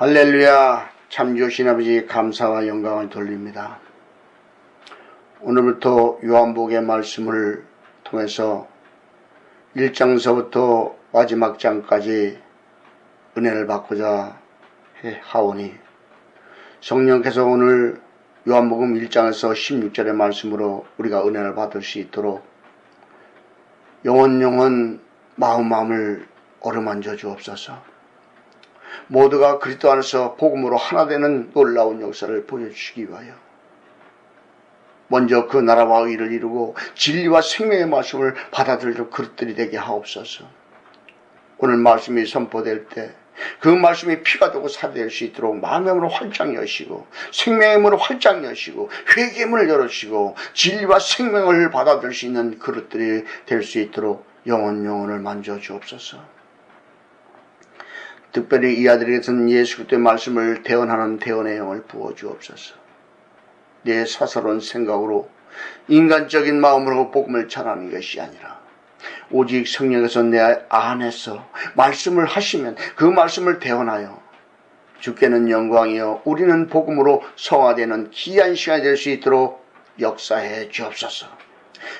할렐루야. 참 좋으신 아버지 감사와 영광을 돌립니다. 오늘부터 요한복음의 말씀을 통해서 1장서부터 마지막 장까지 은혜를 받고자 하오니 성령께서 오늘 요한복음 1장에서 16절의 말씀으로 우리가 은혜를 받을 수 있도록 영혼 마음을 어루만져 주옵소서. 모두가 그리스도 안에서 복음으로 하나 되는 놀라운 역사를 보여주시기 위하여 먼저 그 나라와 의를 이루고 진리와 생명의 말씀을 받아들일 그릇들이 되게 하옵소서. 오늘 말씀이 선포될 때 그 말씀이 피가 되고 살이 될 수 있도록 마음의 문을 활짝 여시고 생명의 문을 활짝 여시고 회개의 문을 열어주시고 진리와 생명을 받아들일 수 있는 그릇들이 될 수 있도록 영혼을 만져 주옵소서. 특별히 이 아들에게서는 예수 그리스도의 말씀을 대언하는 대언의 영을 부어 주옵소서. 내 사사로운 생각으로 인간적인 마음으로 복음을 전하는 것이 아니라 오직 성령께서 내 안에서 말씀을 하시면 그 말씀을 대언하여 주께는 영광이요 우리는 복음으로 성화되는 귀한 시간이 될 수 있도록 역사해 주옵소서.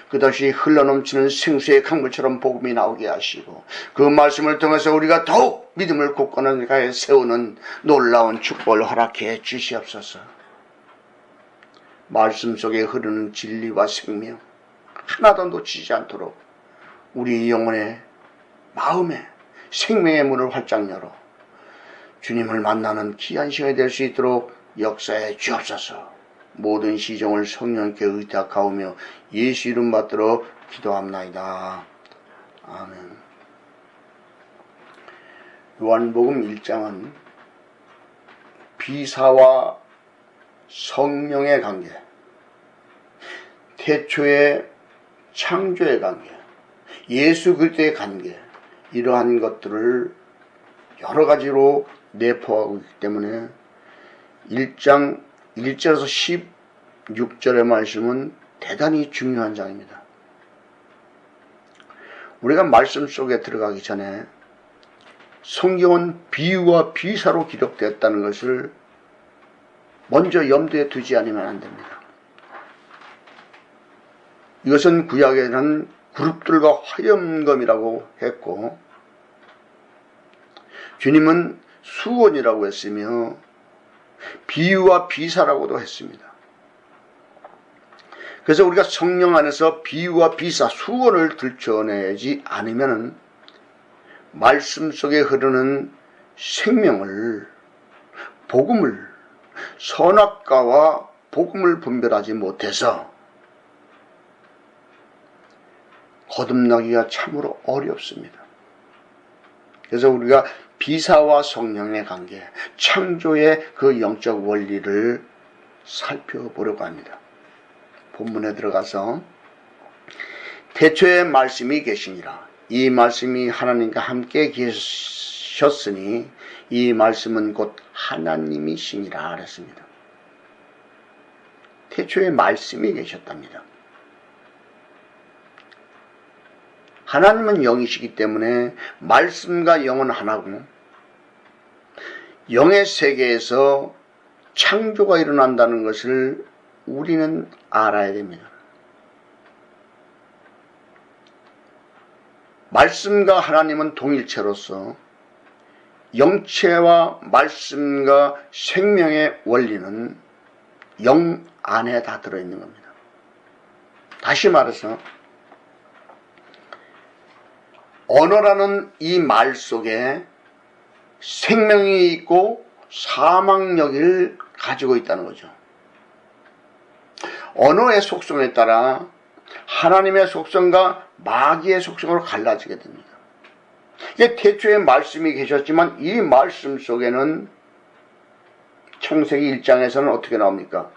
그것이 흘러넘치는 생수의 강물처럼 복음이 나오게 하시고 그 말씀을 통해서 우리가 더욱 믿음을 굳건하게 세우는 놀라운 축복을 허락해 주시옵소서. 말씀 속에 흐르는 진리와 생명 하나도 놓치지 않도록 우리 영혼의 마음에 생명의 문을 활짝 열어 주님을 만나는 귀한 시간이 될 수 있도록 역사해 주옵소서. 모든 시종을 성령께 의탁하오며 예수 이름 받들어 기도합나이다. 아멘. 요한복음 1장은 비사와 성령의 관계, 태초의 창조의 관계, 예수 그리스도의 관계, 이러한 것들을 여러 가지로 내포하고 있기 때문에 1장 1절에서 16절의 말씀은 대단히 중요한 장입니다. 우리가 말씀 속에 들어가기 전에 성경은 비유와 비사로 기록되었다는 것을 먼저 염두에 두지 않으면 안 됩니다. 이것은 구약에는 그룹들과 화염검이라고 했고 주님은 수원이라고 했으며 비유와 비사라고도 했습니다. 그래서 우리가 성령 안에서 비유와 비사, 수원을 들춰내지 않으면 말씀 속에 흐르는 생명을, 복음을, 선악과와 복음을 분별하지 못해서 거듭나기가 참으로 어렵습니다. 그래서 우리가 비사와 성령의 관계, 창조의 그 영적 원리를 살펴보려고 합니다. 본문에 들어가서 태초에 말씀이 계시니라. 이 말씀이 하나님과 함께 계셨으니 이 말씀은 곧 하나님이시니라 그랬습니다. 태초에 말씀이 계셨답니다. 하나님은 영이시기 때문에 말씀과 영은 하나고 영의 세계에서 창조가 일어난다는 것을 우리는 알아야 됩니다. 말씀과 하나님은 동일체로서 영체와 말씀과 생명의 원리는 영 안에 다 들어있는 겁니다. 다시 말해서 언어라는 이 말 속에 생명이 있고 사망력을 가지고 있다는 거죠. 언어의 속성에 따라 하나님의 속성과 마귀의 속성으로 갈라지게 됩니다. 이게 태초에 말씀이 계셨지만 이 말씀 속에는 창세기 1장에서는 어떻게 나옵니까?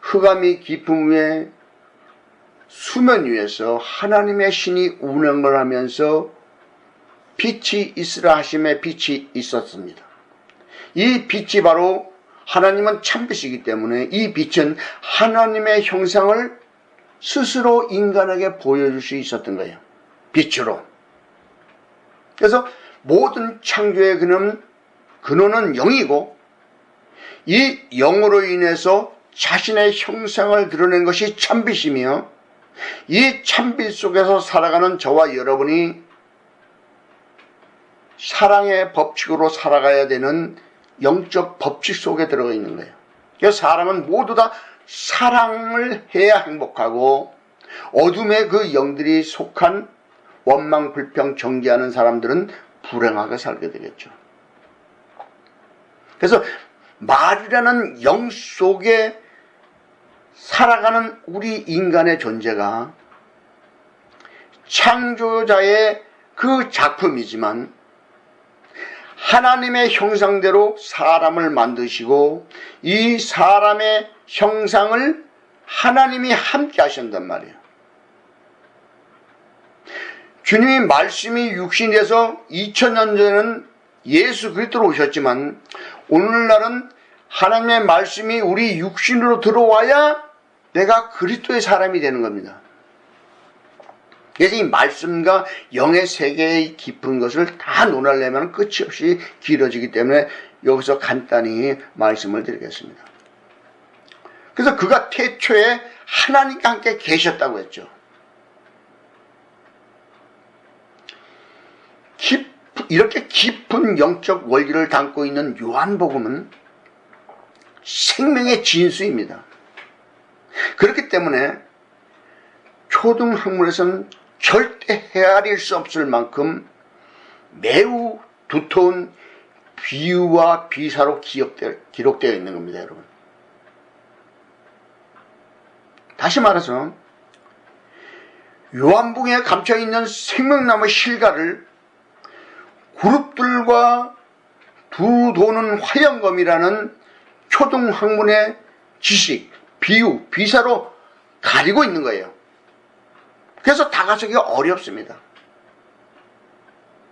흑암이 깊음 위에 수면 위에서 하나님의 신이 운행을 하면서 빛이 있으라 하심에 빛이 있었습니다. 이 빛이 바로 하나님은 참빛이기 때문에 이 빛은 하나님의 형상을 스스로 인간에게 보여줄 수 있었던 거예요. 빛으로. 그래서 모든 창조의 그는 근원은 영이고 이 영으로 인해서 자신의 형상을 드러낸 것이 참빛이며 이 참빛 속에서 살아가는 저와 여러분이 사랑의 법칙으로 살아가야 되는 영적 법칙 속에 들어가 있는 거예요. 그래서 사람은 모두 다 사랑을 해야 행복하고 어둠의 그 영들이 속한 원망, 불평, 정죄하는 사람들은 불행하게 살게 되겠죠. 그래서 말이라는 영 속에 살아가는 우리 인간의 존재가 창조자의 그 작품이지만 하나님의 형상대로 사람을 만드시고 이 사람의 형상을 하나님이 함께 하신단 말이에요. 주님이 말씀이 육신이 돼서 2000년 전에는 예수 그리스도로 오셨지만 오늘날은 하나님의 말씀이 우리 육신으로 들어와야 내가 그리스도의 사람이 되는 겁니다. 그래서 이 말씀과 영의 세계의 깊은 것을 다 논하려면 끝이 없이 길어지기 때문에 여기서 간단히 말씀을 드리겠습니다. 그래서 그가 태초에 하나님과 함께 계셨다고 했죠. 이렇게 깊은 영적 원리를 담고 있는 요한복음은 생명의 진수입니다. 그렇기 때문에 초등학문에서는 절대 헤아릴 수 없을 만큼 매우 두터운 비유와 비사로 기록되어 있는 겁니다, 여러분. 다시 말해서 요한복음에 감춰있는 생명나무 실과를 그룹들과 두 도는 화영검이라는 초등학문의 지식, 비유, 비사로 가리고 있는 거예요. 그래서 다가서기가 어렵습니다.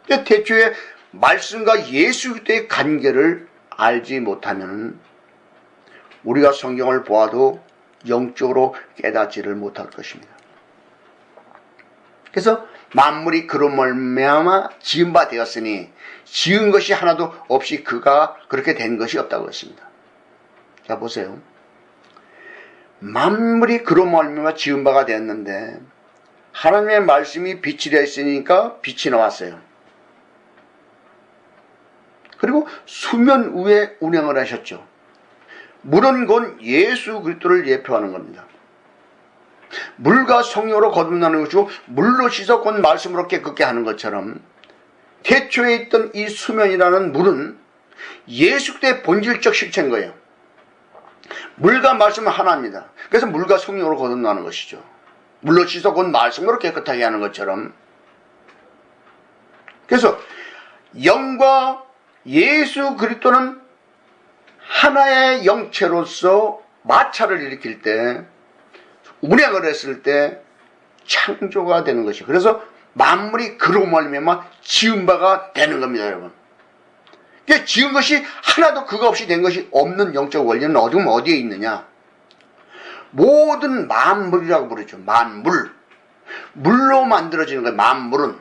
태초에 말씀과 예수 그리스도의 관계를 알지 못하면 우리가 성경을 보아도 영적으로 깨닫지를 못할 것입니다. 그래서 만물이 그로 말미암아 지은 바 되었으니 지은 것이 하나도 없이 그가 그렇게 된 것이 없다고 했습니다. 자, 보세요. 만물이 그로 말미암아 지은 바가 되었는데 하나님의 말씀이 빛이 되어 있으니까 빛이 나왔어요. 그리고 수면 위에 운행을 하셨죠. 물은 곧 예수 그리스도를 예표하는 겁니다. 물과 성령으로 거듭나는 것이고 물로 씻어 곧 말씀으로 깨끗게 하는 것처럼 태초에 있던 이 수면이라는 물은 예수 그리스도의 본질적 실체인 거예요. 물과 말씀은 하나입니다. 그래서 물과 성령으로 거듭나는 것이죠. 물로 씻어 곧 말씀으로 깨끗하게 하는 것처럼. 그래서 영과 예수 그리스도는 하나의 영체로서 마찰을 일으킬 때, 운행을 했을 때 창조가 되는 것이죠. 그래서 만물이 그로 말미암아 지은 바가 되는 겁니다, 여러분. 그러니까 지은 것이 하나도 그거 없이 된 것이 없는 영적 원리는 어디에 있느냐? 모든 만물이라고 부르죠. 만물. 물로 만들어지는 거예요. 만물은.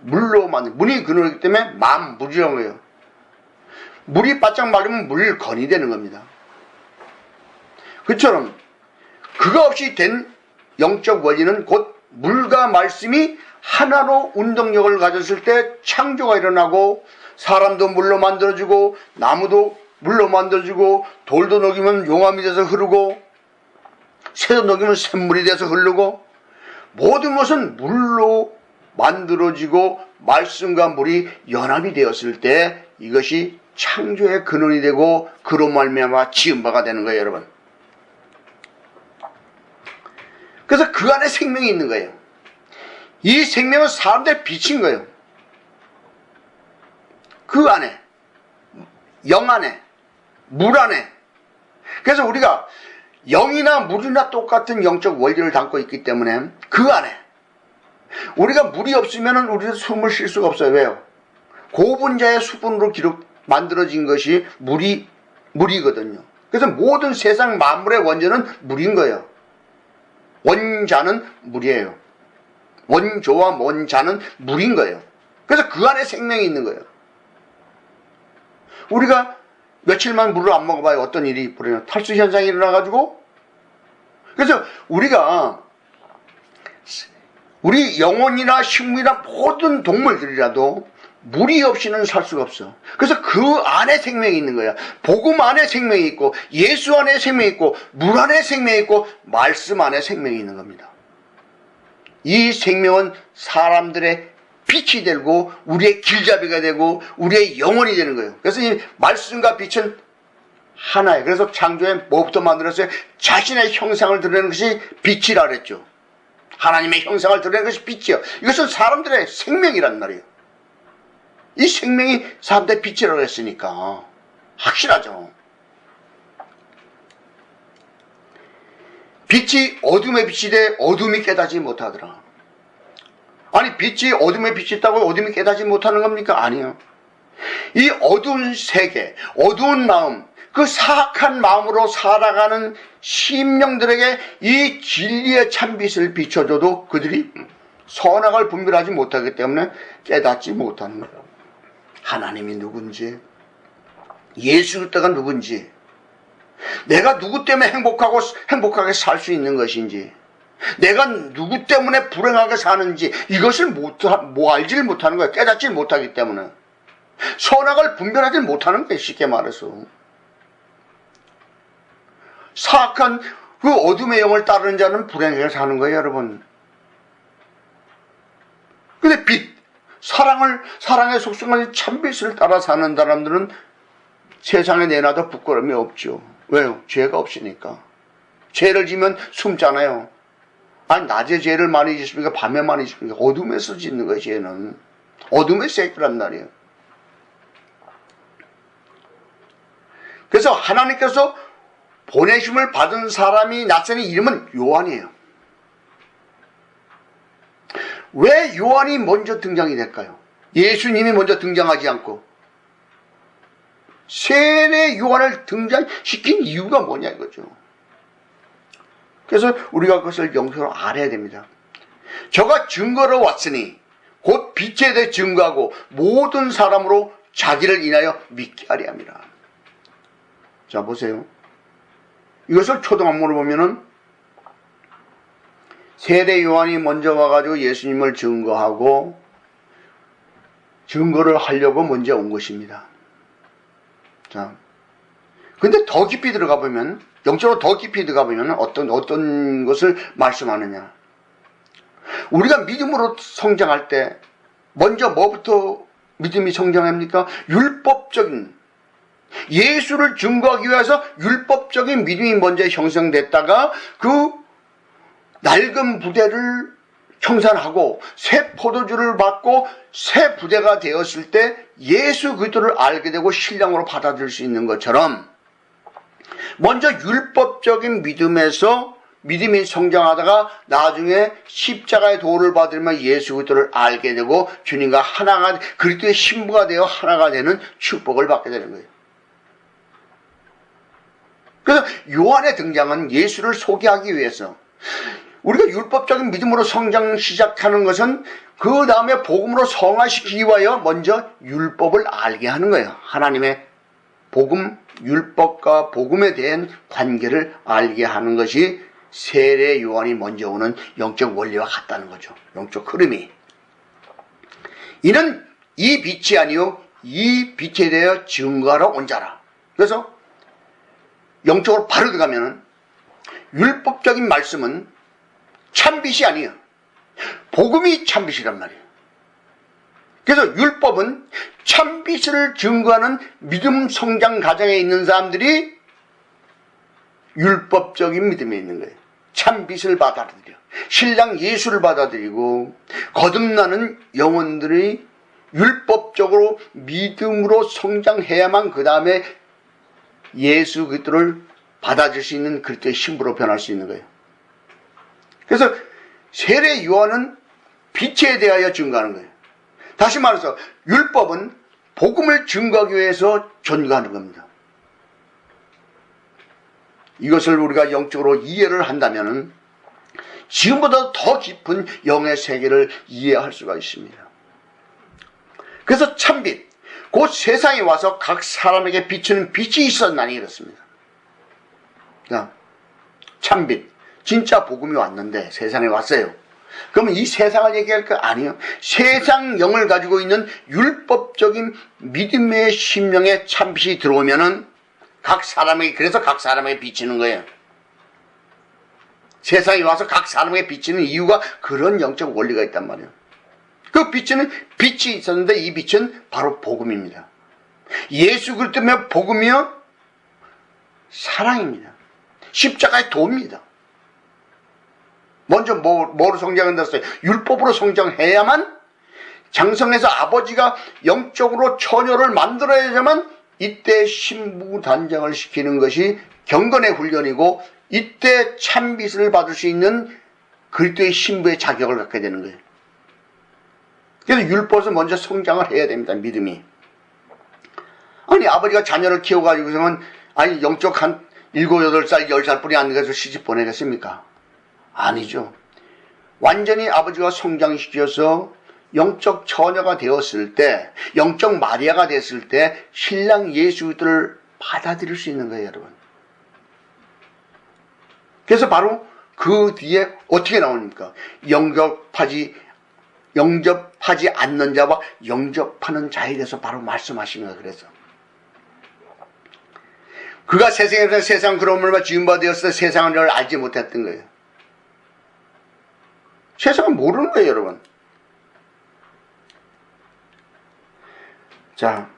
물로 물이 근원이기 때문에 만물이라고 해요. 물이 바짝 마르면 물건이 되는 겁니다. 그처럼 그거 없이 된 영적 원리는 곧 물과 말씀이 하나로 운동력을 가졌을 때 창조가 일어나고 사람도 물로 만들어지고 나무도 물로 만들어지고 돌도 녹이면 용암이 돼서 흐르고 새도 녹이면 샘물이 돼서 흐르고 모든 것은 물로 만들어지고 말씀과 물이 연합이 되었을 때 이것이 창조의 근원이 되고 그로 말미암아 지은 바가 되는 거예요, 여러분. 그래서 그 안에 생명이 있는 거예요. 이 생명은 사람들의 빛인 거예요. 그 안에, 영 안에, 물 안에. 그래서 우리가 영이나 물이나 똑같은 영적 원리를 담고 있기 때문에 그 안에 우리가 물이 없으면 우리는 숨을 쉴 수가 없어요. 왜요? 고분자의 수분으로 만들어진 것이 물이거든요. 그래서 모든 세상 만물의 원자는 물인 거예요. 원자는 물이에요. 원조와 원자는 물인 거예요. 그래서 그 안에 생명이 있는 거예요. 우리가 며칠만 물을 안 먹어봐야 어떤 일이 벌어요. 탈수 현상이 일어나가지고. 그래서 우리가 우리 영혼이나 식물이나 모든 동물들이라도 물이 없이는 살 수가 없어. 그래서 그 안에 생명이 있는 거야. 복음 안에 생명이 있고, 예수 안에 생명이 있고, 물 안에 생명이 있고, 말씀 안에 생명이 있는 겁니다. 이 생명은 사람들의 빛이 되고, 우리의 길잡이가 되고, 우리의 영혼이 되는 거예요. 그래서 이 말씀과 빛은 하나예요. 그래서 창조에 뭐부터 만들었어요? 자신의 형상을 드러내는 것이 빛이라 그랬죠. 하나님의 형상을 드러내는 것이 빛이요. 이것은 사람들의 생명이란 말이에요. 이 생명이 사람들의 빛이라고 했으니까 확실하죠. 빛이 어둠의 빛이 돼 어둠이 깨닫지 못하더라. 아니, 빛이 어둠의 빛이 있다고 어둠이 깨닫지 못하는 겁니까? 아니요. 이 어두운 세계, 어두운 마음, 그 사악한 마음으로 살아가는 심령들에게 이 진리의 참빛을 비춰줘도 그들이 선악을 분별하지 못하기 때문에 깨닫지 못하는 거예요. 하나님이 누군지, 예수 그리스도가 누군지, 내가 누구 때문에 행복하게 살 수 있는 것인지, 내가 누구 때문에 불행하게 사는지 이것을 알지를 못하는 거예요. 깨닫지 못하기 때문에. 선악을 분별하지 못하는 거예요. 쉽게 말해서. 사악한 그 어둠의 영을 따르는 자는 불행하게 사는 거예요, 여러분. 근데 빛, 사랑의 속성을 참빛을 따라 사는 사람들은 세상에 내놔도 부끄러움이 없죠. 왜요? 죄가 없으니까. 죄를 지면 숨잖아요. 아니, 낮에 죄를 많이 짓습니까? 밤에 많이 짓습니까? 어둠에서 짓는 거예요, 죄는. 어둠의 새끼란 말이에요. 그래서 하나님께서 보내심을 받은 사람이 낯선 이름은 요한이에요. 왜 요한이 먼저 등장이 될까요? 예수님이 먼저 등장하지 않고 세례 요한을 등장시킨 이유가 뭐냐 이거죠. 그래서 우리가 그것을 영적으로 알아야 됩니다. 저가 증거로 왔으니 곧 빛에 대해 증거하고 모든 사람으로 자기를 인하여 믿게 하려 합니다. 자, 보세요. 이것을 초등학문으로 보면은 세례 요한이 먼저 와가지고 예수님을 증거하고 증거를 하려고 먼저 온 것입니다. 자, 근데 더 깊이 들어가 보면, 영적으로 더 깊이 들어가 보면 어떤 것을 말씀하느냐. 우리가 믿음으로 성장할 때 먼저 뭐부터 믿음이 성장합니까? 율법적인, 예수를 증거하기 위해서 율법적인 믿음이 먼저 형성됐다가 그 낡은 부대를 청산하고 새 포도주를 받고 새 부대가 되었을 때 예수 그리스도를 알게 되고 신랑으로 받아들일 수 있는 것처럼 먼저 율법적인 믿음에서 믿음이 성장하다가 나중에 십자가의 도를 받으면 예수 그리스도를 알게 되고 주님과 하나가, 그리스도의 신부가 되어 하나가 되는 축복을 받게 되는 거예요. 그래서 요한의 등장은 예수를 소개하기 위해서, 우리가 율법적인 믿음으로 성장 시작하는 것은 그 다음에 복음으로 성화시키기 위하여 먼저 율법을 알게 하는 거예요. 하나님의 복음, 율법과 복음에 대한 관계를 알게 하는 것이 세례 요한이 먼저 오는 영적 원리와 같다는 거죠. 영적 흐름이. 이는 이 빛이 아니요 이 빛에 대하여 증거하러 온 자라. 그래서 영적으로 바로 들어가면은 율법적인 말씀은 참빛이 아니에요. 복음이 참빛이란 말이에요. 그래서 율법은 참빛을 증거하는 믿음 성장 과정에 있는 사람들이 율법적인 믿음에 있는 거예요. 참빛을 받아들여. 신랑 예수를 받아들이고 거듭나는 영혼들이 율법적으로 믿음으로 성장해야만 그 다음에 예수 그리스도를 받아줄 수 있는 그리스도의 신부로 변할 수 있는 거예요. 그래서 세례 요한은 빛에 대하여 증거하는 거예요. 다시 말해서 율법은 복음을 증거하기 위해서 전가하는 겁니다. 이것을 우리가 영적으로 이해를 한다면 지금보다 더 깊은 영의 세계를 이해할 수가 있습니다. 그래서 참빛, 곧 세상에 와서 각 사람에게 비추는 빛이 있었나니 이렇습니다. 참빛, 진짜 복음이 왔는데 세상에 왔어요. 그러면 이 세상을 얘기할 거 아니에요. 세상 영을 가지고 있는 율법적인 믿음의 심령에 참빛이 들어오면은 각 사람에게, 그래서 각 사람에게 비치는 거예요. 세상에 와서 각 사람에게 비치는 이유가 그런 영적 원리가 있단 말이에요. 그 비치는 빛이 있었는데 이 빛은 바로 복음입니다. 예수 그리스도면 복음이요, 사랑입니다. 십자가의 도입니다. 먼저 뭐로 성장한다어요? 율법으로 성장해야만, 장성해서 아버지가 영적으로 처녀를 만들어야지만 이때 신부 단장을 시키는 것이 경건의 훈련이고, 이때 참빛을 받을 수 있는 그리스도의 신부의 자격을 갖게 되는 거예요. 그래서 율법에서 먼저 성장을 해야 됩니다. 믿음이. 아니 아버지가 자녀를 키워가지고서는 아니 영적 한 7, 8살, 10살 뿐이 안 돼서 시집 보내겠습니까? 아니죠. 완전히 아버지가 성장시켜서 영적 처녀가 되었을 때, 영적 마리아가 됐을 때 신랑 예수 그리스도를 받아들일 수 있는 거예요, 여러분. 그래서 바로 그 뒤에 어떻게 나옵니까? 영접하지 않는 자와 영접하는 자에 대해서 바로 말씀하시는 거예요. 그래서 그가 세상에서 세상 그러므로 지음바 되었을 때 세상을 알지 못했던 거예요. 세상은 모르는 거예요, 여러분. 자,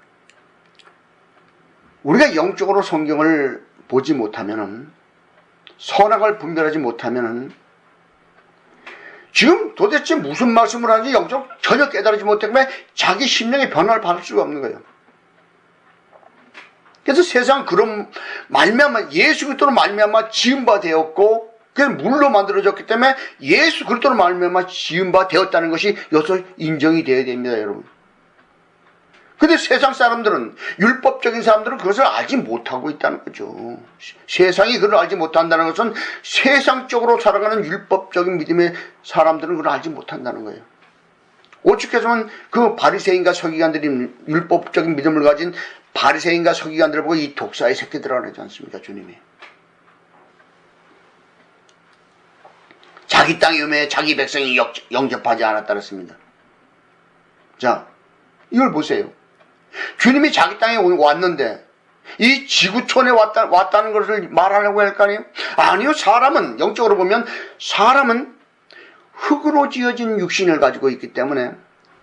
우리가 영적으로 성경을 보지 못하면은, 선악을 분별하지 못하면은, 지금 도대체 무슨 말씀을 하는지 영적 전혀 깨달지 못했기 자기 심령의 변화를 받을 수가 없는 거예요. 그래서 세상 그런 말미암아, 예수 그리스도로 말미암아 지음바 되었고, 그래서 물로 만들어졌기 때문에 예수 그리스도로 말미암아 지음바 되었다는 것이 여기서 인정이 되어야 됩니다, 여러분. 근데 세상 사람들은, 율법적인 사람들은 그것을 알지 못하고 있다는 거죠. 세상이 그걸 알지 못한다는 것은 세상적으로 살아가는 율법적인 믿음의 사람들은 그걸 알지 못한다는 거예요. 오죽해서는 그 바리새인과 서기관들이, 율법적인 믿음을 가진 바리새인과 서기관들을 보고 이 독사의 새끼들이라고 하지 않습니까, 주님이. 자기 땅의 음에 자기 백성이 영접하지 않았다 그랬습니다. 자, 이걸 보세요. 주님이 자기 땅에 왔는데 이 지구촌에 왔다는 것을 말하려고 할 거 아니에요? 아니요. 사람은, 영적으로 보면 사람은 흙으로 지어진 육신을 가지고 있기 때문에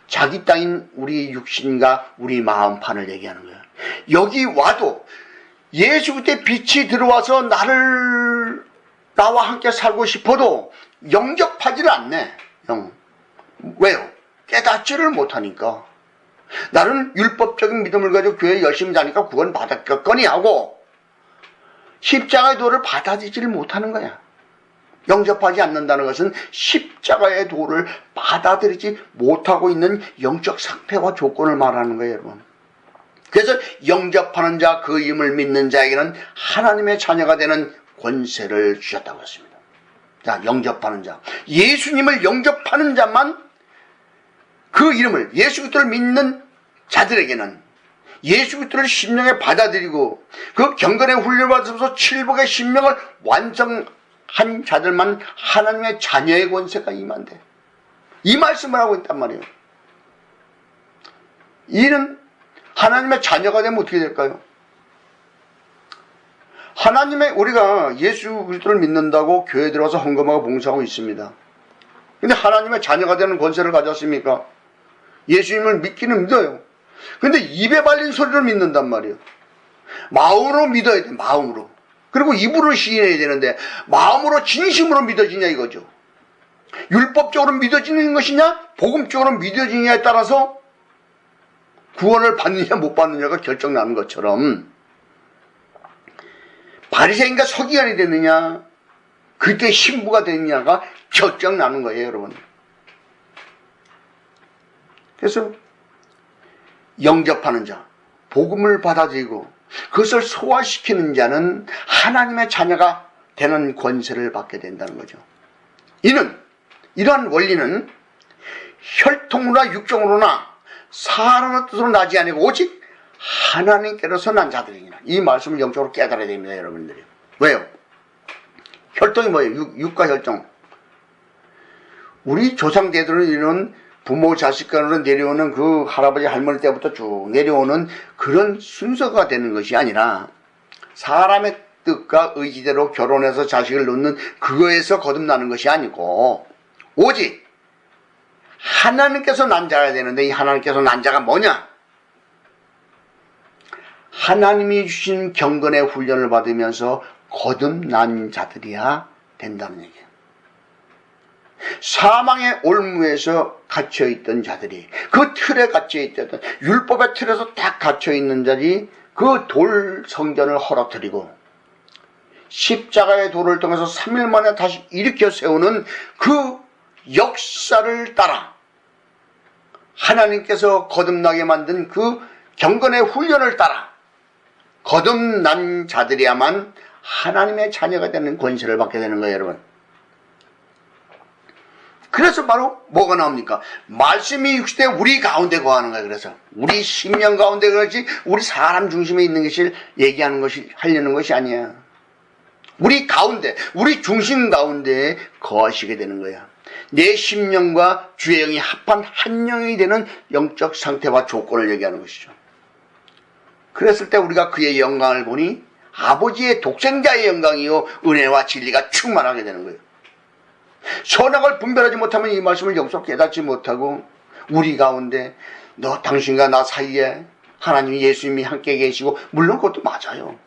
자기 땅인 우리 육신과 우리 마음판을 얘기하는 거예요. 여기 와도 예수 그리스도의 빛이 들어와서 나와 함께 살고 싶어도 영접하지를 않네. 왜요? 깨닫지를 못하니까. 나는 율법적인 믿음을 가지고 교회에 열심히 다니까 구원 받았겠거니 하고 십자가의 도를 받아들이지를 못하는 거야. 영접하지 않는다는 것은 십자가의 도를 받아들이지 못하고 있는 영적 상태와 조건을 말하는 거예요, 여러분. 그래서 영접하는 자, 그 이름을 믿는 자에게는 하나님의 자녀가 되는 권세를 주셨다고 했습니다. 자, 영접하는 자, 예수님을 영접하는 자만, 그 이름을, 예수 그리스도를 믿는 자들에게는, 예수 그리스도를 심령에 받아들이고 그 경건의 훈련을 받으면서 칠복의 심령을 완성한 자들만 하나님의 자녀의 권세가 임한대. 이 말씀을 하고 있단 말이에요. 이는 하나님의 자녀가 되면 어떻게 될까요? 우리가 예수 그리스도를 믿는다고 교회에 들어와서 헌금하고 봉사하고 있습니다. 근데 하나님의 자녀가 되는 권세를 가졌습니까? 예수님을 믿기는 믿어요. 근데 입에 발린 소리를 믿는단 말이에요. 마음으로 믿어야 돼, 마음으로. 그리고 입으로 시인해야 되는데 마음으로 진심으로 믿어지냐 이거죠. 율법적으로 믿어지는 것이냐, 복음적으로 믿어지느냐에 따라서 구원을 받느냐 못 받느냐가 결정나는 것처럼, 바리새인과 서기관이 됐느냐, 그때 신부가 됐느냐가 결정나는 거예요, 여러분. 그래서 영접하는 자, 복음을 받아들이고 그것을 소화시키는 자는 하나님의 자녀가 되는 권세를 받게 된다는 거죠. 이러한 원리는 혈통으로나 육정으로나 사람의 뜻으로 나지 아니고 오직 하나님께로서 난 자들이니라. 이 말씀을 영적으로 깨달아야 됩니다, 여러분들이. 왜요? 혈통이 뭐예요? 육과 혈통. 우리 조상대들은 이런 부모 자식 간으로 내려오는 그 할아버지 할머니 때부터 쭉 내려오는 그런 순서가 되는 것이 아니라 사람의 뜻과 의지대로 결혼해서 자식을 낳는 그거에서 거듭나는 것이 아니고 오직 하나님께서 난 자가 되는데, 이 하나님께서 난 자가 뭐냐? 하나님이 주신 경건의 훈련을 받으면서 거듭난 자들이야 된다는 얘기예요. 사망의 올무에서 갇혀있던 자들이, 그 틀에 갇혀있던, 율법의 틀에서 딱 갇혀있는 자들이 그 돌 성전을 허락드리고 십자가의 돌을 통해서 3일 만에 다시 일으켜 세우는 그 역사를 따라 하나님께서 거듭나게 만든 그 경건의 훈련을 따라 거듭난 자들이야만 하나님의 자녀가 되는 권세를 받게 되는 거예요, 여러분. 그래서 바로 뭐가 나옵니까? 말씀이 육시대 우리 가운데 거하는 거예요. 그래서 우리 심령 가운데, 그렇지 우리 사람 중심에 있는 것을 얘기하는 것이, 하려는 것이 아니야. 우리 가운데, 우리 중심 가운데 거하시게 되는 거야. 내 심령과 주의 영이 합한 한 영이 되는 영적 상태와 조건을 얘기하는 것이죠. 그랬을 때 우리가 그의 영광을 보니 아버지의 독생자의 영광이요 은혜와 진리가 충만하게 되는 거예요. 선악을 분별하지 못하면 이 말씀을 영적 깨닫지 못하고 우리 가운데 너 당신과 나 사이에 하나님 예수님이 함께 계시고, 물론 그것도 맞아요.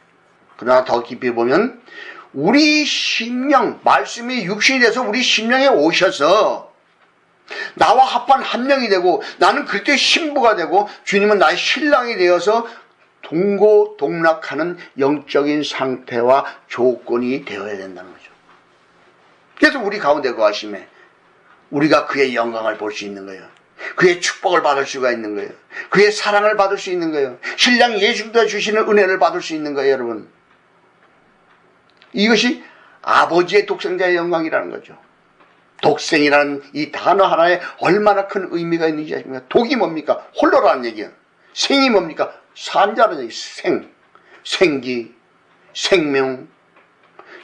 그러나 더 깊이 보면 우리 심령, 말씀이 육신이 돼서 우리 심령에 오셔서 나와 합한 한 명이 되고 나는 그때 신부가 되고 주님은 나의 신랑이 되어서 동고동락하는 영적인 상태와 조건이 되어야 된다는 거죠. 그래서 우리 가운데 거하심에 우리가 그의 영광을 볼 수 있는 거예요. 그의 축복을 받을 수가 있는 거예요. 그의 사랑을 받을 수 있는 거예요. 신랑 예수가 주시는 은혜를 받을 수 있는 거예요, 여러분. 이것이 아버지의 독생자의 영광이라는 거죠. 독생이라는 이 단어 하나에 얼마나 큰 의미가 있는지 아십니까? 독이 뭡니까? 홀로라는 얘기예요. 생이 뭡니까? 산자라는 얘기. 생기, 생명.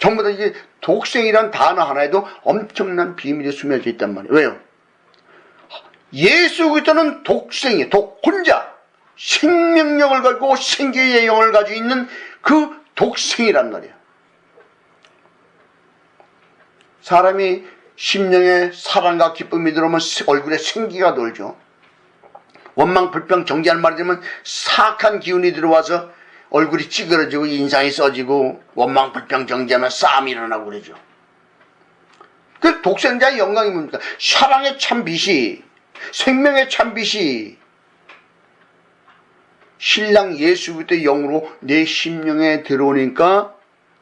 전부 다 이게 독생이라는 단어 하나에도 엄청난 비밀이 숨겨져 있단 말이에요. 왜요? 예수 그리스도는 독생이에요. 혼자 생명력을 가지고 생기의 영을 가지고 있는 그 독생이란 말이에요. 사람이 심령에 사랑과 기쁨이 들어오면 얼굴에 생기가 돌죠. 원망, 불평, 정죄하는 말이 되면 사악한 기운이 들어와서 얼굴이 찌그러지고 인상이 써지고 원망, 불평, 정죄하면 싸움이 일어나고 그러죠. 그 독생자의 영광이 뭡니까? 사랑의 참빛이, 생명의 참빛이 신랑 예수 그리스도의 영으로 내 심령에 들어오니까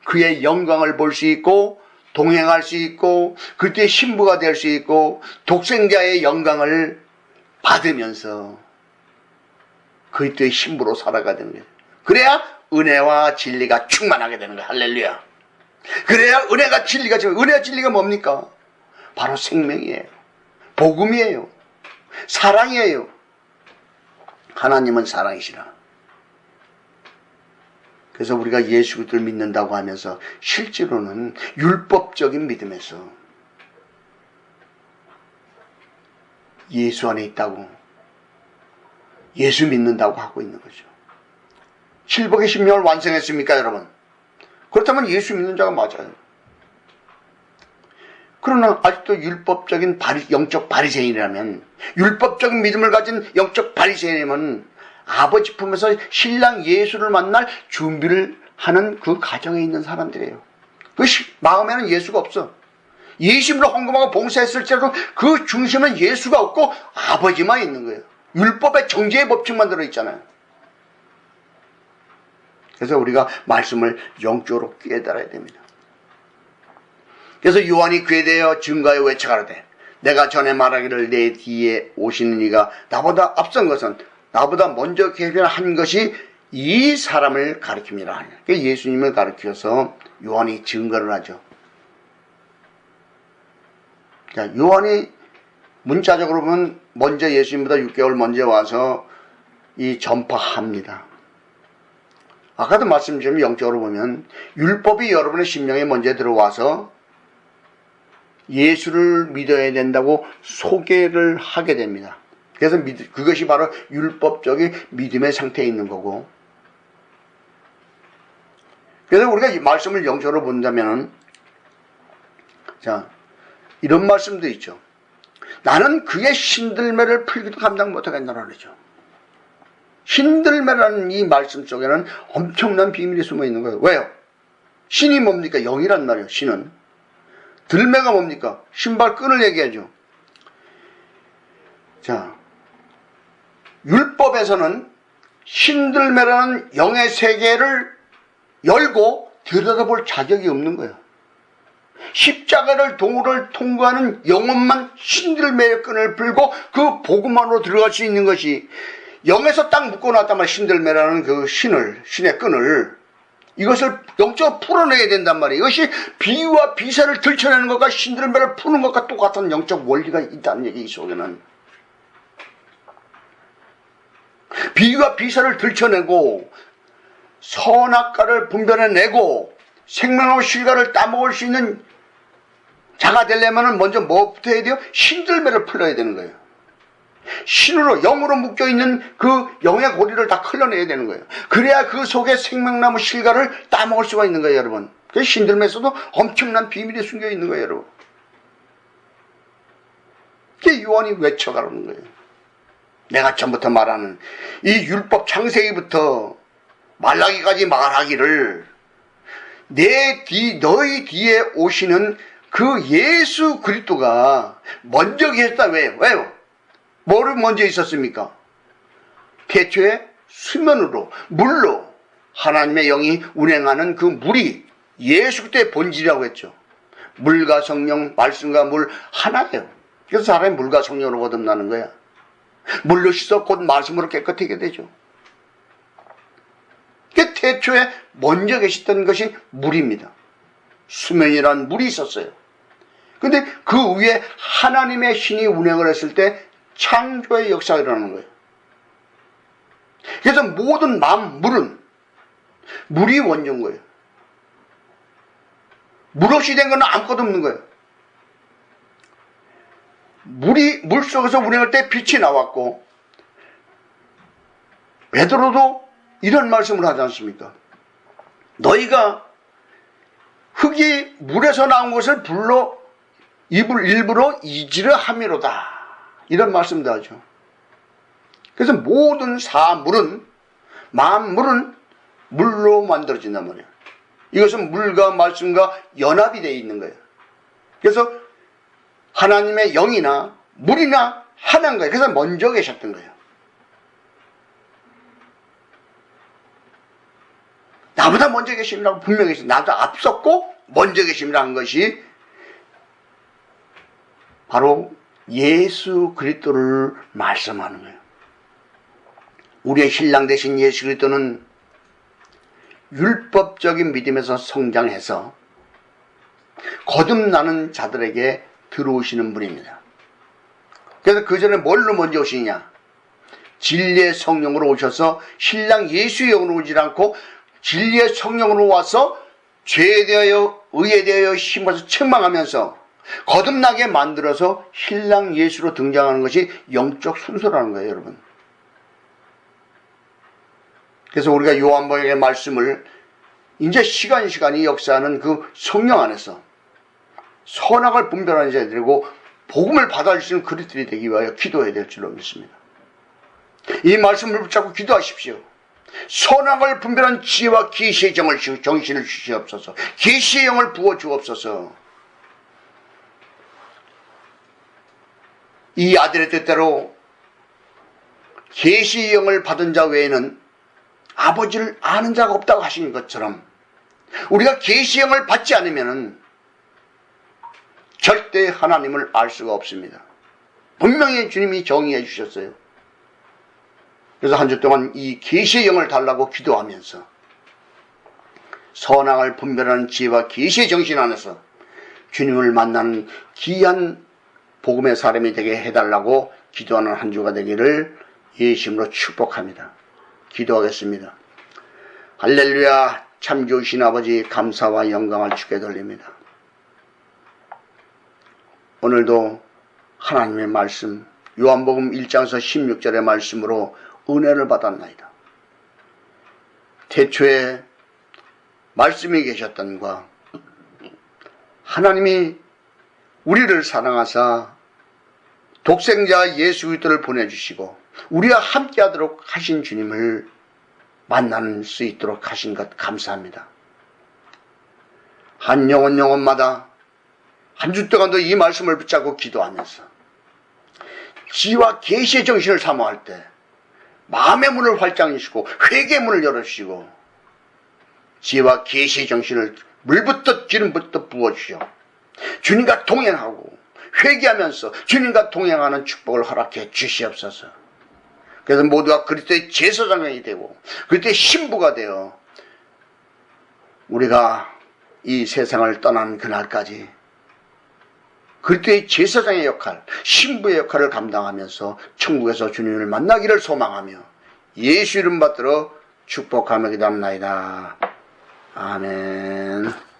그의 영광을 볼 수 있고 동행할 수 있고 그때의 신부가 될 수 있고 독생자의 영광을 받으면서 그리스도의 신부로 살아가야 되는 거예요. 그래야 은혜와 진리가 충만하게 되는 거예요. 할렐루야. 그래야 은혜가 진리가 은혜와 진리가 뭡니까? 바로 생명이에요. 복음이에요. 사랑이에요. 하나님은 사랑이시라. 그래서 우리가 예수 그리스도를 믿는다고 하면서 실제로는 율법적인 믿음에서 예수 안에 있다고, 예수 믿는다고 하고 있는 거죠. 실복의 심령을 완성했습니까, 여러분? 그렇다면 예수 믿는 자가 맞아요. 그러나 아직도 율법적인 영적 바리새인이라면, 율법적인 믿음을 가진 영적 바리새인이면 아버지 품에서 신랑 예수를 만날 준비를 하는 그 가정에 있는 사람들이에요. 그 마음에는 예수가 없어. 예수님으로 헌금하고 봉사했을지라도 그 중심은 예수가 없고 아버지만 있는 거예요. 율법의 정죄의 법칙만 들어있잖아요. 그래서 우리가 말씀을 영적으로 깨달아야 됩니다. 그래서 요한이 그에 대하여 증거하여 외쳐가로되 내가 전에 말하기를 내 뒤에 오시는 이가 나보다 앞선 것은 나보다 먼저 계변한 것이 이 사람을 가리킵니다. 예수님을 가리켜서 요한이 증거를 하죠. 자, 요한이 문자적으로 보면 먼저 예수님보다 6개월 먼저 와서 이 전파합니다. 아까도 말씀드린 영적으로 보면 율법이 여러분의 심령에 먼저 들어와서 예수를 믿어야 된다고 소개를 하게 됩니다. 그래서 그것이 바로 율법적인 믿음의 상태에 있는 거고, 그래서 우리가 이 말씀을 영적으로 본다면은, 자, 이런 말씀도 있죠. 나는 그의 신들매를 풀기도 감당 못하겠노라 그러죠. 신들매라는 이 말씀 속에는 엄청난 비밀이 숨어 있는 거예요. 왜요? 신이 뭡니까? 영이란 말이에요. 신은. 들매가 뭡니까? 신발 끈을 얘기하죠. 자, 율법에서는 신들매라는 영의 세계를 열고 들여다볼 자격이 없는 거예요. 십자가를 도를 통과하는 영혼만 신들매의 끈을 풀고 그 복음만으로 들어갈 수 있는 것이, 영에서 딱 묶어놨단 말이에요. 신들매라는 그 신의 끈을, 이것을 영적으로 풀어내야 된단 말이에요. 이것이 비유와 비사를 들춰내는 것과 신들매를 푸는 것과 똑같은 영적 원리가 있다는 얘기, 이 속에는. 비유와 비사를 들춰내고 선악과를 분별해내고 생명하고 실과를 따먹을 수 있는 자가 되려면 먼저 뭐부터 해야 돼요? 신들매를 풀어야 되는 거예요. 신으로, 영으로 묶여있는 그 영의 고리를 다 흘러내야 되는 거예요. 그래야 그 속에 생명나무 실과를 따먹을 수가 있는 거예요, 여러분. 그 신들매에서도 엄청난 비밀이 숨겨 있는 거예요, 여러분. 그게 요한이 외쳐가는 거예요. 내가 처음부터 말하는 이 율법 창세기부터 말라기까지 말하기를, 너희 뒤에 오시는 그 예수 그리스도가 먼저 계셨다. 왜요? 뭐를 먼저 있었습니까? 태초에 수면으로, 물로 하나님의 영이 운행하는 그 물이 예수 그리스도의 본질이라고 했죠. 물과 성령, 말씀과 물 하나예요. 그래서 사람이 물과 성령으로 거듭나는 거야. 물로 씻어 곧 말씀으로 깨끗하게 되죠. 그 태초에 먼저 계셨던 것이 물입니다. 수면이란 물이 있었어요. 근데 그 위에 하나님의 신이 운행을 했을 때 창조의 역사가 일어나는 거예요. 그래서 모든 만물은 물이 원조인 거예요. 물 없이 된 건 아무것도 없는 거예요. 물 속에서 운행할 때 빛이 나왔고, 베드로도 이런 말씀을 하지 않습니까? 너희가 흙이 물에서 나온 것을 일부러 이지를 함이로다, 이런 말씀도 하죠. 그래서 모든 만물은 물로 만들어진단 말이에요. 이것은 물과 말씀과 연합이 되어 있는 거예요. 그래서 하나님의 영이나 물이나 하나인 거예요. 그래서 먼저 계셨던 거예요. 나보다 먼저 계심이라고 분명히 했어요. 나도 앞섰고 먼저 계심이라는 것이 바로 예수 그리스도를 말씀하는 거예요. 우리의 신랑 되신 예수 그리스도는 율법적인 믿음에서 성장해서 거듭나는 자들에게 들어오시는 분입니다. 그래서 그 전에 뭘로 먼저 오시냐? 진리의 성령으로 오셔서 신랑 예수의 영으로 오지 않고 진리의 성령으로 와서 죄에 대하여 의에 대하여 심어서 책망하면서 거듭나게 만들어서 신랑 예수로 등장하는 것이 영적 순서라는 거예요, 여러분. 그래서 우리가 요한복음의 말씀을 이제 시간이 역사하는 그 성령 안에서 선악을 분별하는 자들이고 복음을 받아주시는 그리스도인이 되기 위하여 기도해야 될 줄로 믿습니다. 이 말씀을 붙잡고 기도하십시오. 선악을 분별한 지혜와 계시의 정신을 주시옵소서. 계시의 영을 부어주옵소서. 이 아들의 뜻대로 계시의 영을 받은 자 외에는 아버지를 아는 자가 없다고 하신 것처럼 우리가 계시의 영을 받지 않으면 절대 하나님을 알 수가 없습니다. 분명히 주님이 정의해 주셨어요. 그래서 한 주 동안 이 계시의 영을 달라고 기도하면서 선악을 분별하는 지혜와 계시의 정신 안에서 주님을 만나는 귀한 복음의 사람이 되게 해달라고 기도하는 한 주가 되기를 예수님으로 축복합니다. 기도하겠습니다. 할렐루야. 참 좋으신 아버지, 감사와 영광을 주께 돌립니다. 오늘도 하나님의 말씀, 요한복음 1장에서 16절의 말씀으로 은혜를 받았나이다. 태초에 말씀이 계셨던과 하나님이 우리를 사랑하사 독생자 예수 그리스도를 보내주시고 우리와 함께하도록 하신 주님을 만날 수 있도록 하신 것 감사합니다. 한 영혼마다 한 주 동안도 이 말씀을 붙잡고 기도하면서 지와 계시의 정신을 사모할 때 마음의 문을 활짝 여시고 회개의 문을 열어주시고 지와 계시의 정신을 물부터 기름부터 부어주시오. 주님과 동행하고 회개하면서 주님과 동행하는 축복을 허락해 주시옵소서. 그래서 모두가 그리스도의 제사장이 되고 그리스도의 신부가 되어 우리가 이 세상을 떠난 그날까지 그리스도의 제사장의 역할, 신부의 역할을 감당하면서 천국에서 주님을 만나기를 소망하며 예수 이름 받들어 축복하며 기도합나이다. 아멘.